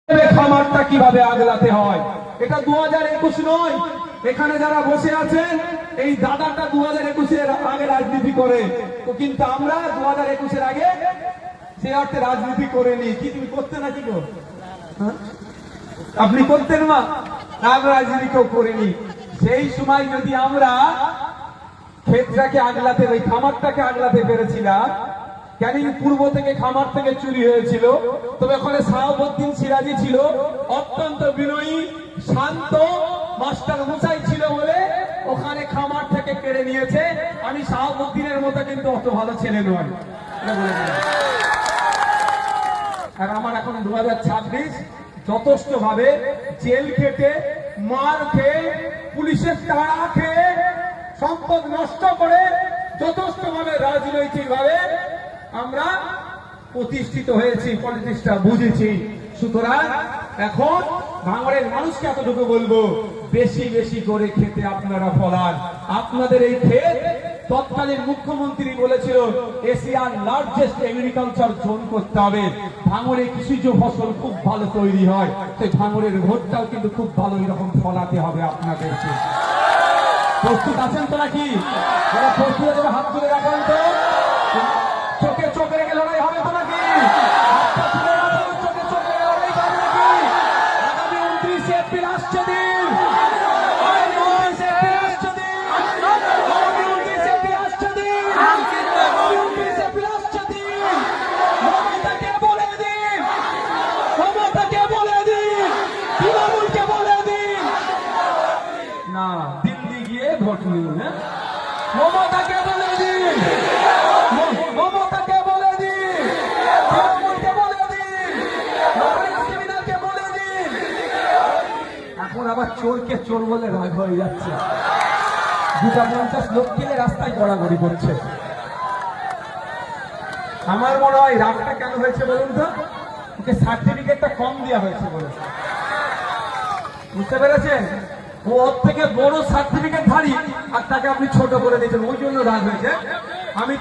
খামারটা কিভাবে আগলাতে হয়। এটা 2021 নয়। এখানে যারা বসে আছেন এই দাদাটা 2021-এর আগে রাজনীতি করে, তো কিন্তু আমরা 2021-এর আগে সে অর্থে রাজনীতি করিনি। কি তুমি করতে নাকি গো? আপনি করতেন না? আমরা রাজনীতি কেউ করিনি। সেই সময় যদি আমরা ক্ষেতটাকে আগলাতে, ওই খামারটাকে আগলাতে পেরেছিলাম, ক্যানিং পূর্ব থেকে খামার থেকে চুরি হয়েছিল, তবে ওখানে শাহাবুদ্দিন সিরাজি ছিল, অত্যন্ত বিনয়ী শান্ত মাস্টার মশাই ছিল বলে ওখানে খামার থেকে কেড়ে নিয়েছে। আমি শাহাবুদ্দিনের মতো কিন্তু অত ভালো ছেলে নয়। আর আমার এখন 2026 যথেষ্ট ভাবে জেল খেটে, মার খেয়ে, পুলিশের তাড়া খেয়ে, সম্পদ নষ্ট করে যথেষ্ট ভাবে রাজনৈতিক ভাবে আমরা প্রতিষ্ঠিত হয়েছি, পলিটিক্সটা বুঝেছি। সুতরাং এখন ভাঙড়ের মানুষকে এতটুকু বলবো, বেশি বেশি করে খেতে আপনারা ফলান। আপনাদের এই ক্ষেত তৎকালীন মুখ্যমন্ত্রী বলেছিল এশিয়ার লার্জেস্ট এগ্রিকালচার জোন করতে হবে। ভাঙড়ে কৃষিজ ফসল খুব ভালো তৈরি হয়, সেই ভাঙড়ের ভোটটাও কিন্তু খুব ভালো এরকম ফলাতে হবে আপনাদেরকে। প্রস্তুত আছেন তো নাকি? প্রস্তুত আছে? হাত তুলে রাখেন তো। চোখে চোখে রেখে লড়াই হবে তো নাকি? চোখে চোখে লড়াই হবে নাকি? আগামী 29 এপ্রিল আসছে দিন, মমতাকে বলে দিন, মমতাকে বলে দিন, তৃণমূলকে বলে দিন না দিল্লি গিয়ে ভোট নিন। মমতাকে বলে দিন, মমতাকে বলে দিন, তৃণমূলকে বলে দিন, ক্রিমিনালকে বলে দিন। এখন আবার চোরকে চোর বলে রাগ হয়ে যাচ্ছে। 250 লোক কিনে রাস্তায় গড়াগড়ি করছে। আমার মনে হয় রাগটা কেন হয়েছে বলুন তো? ওকে সার্টিফিকেটটা কম দেওয়া হয়েছে বলে। বুঝতে পেরেছেন? ও ওর থেকে বড় সার্টিফিকেট ধারী আর তাকে আপনি ছোট করে দিয়েছেন, ওই জন্য রাগ হয়েছে। আমি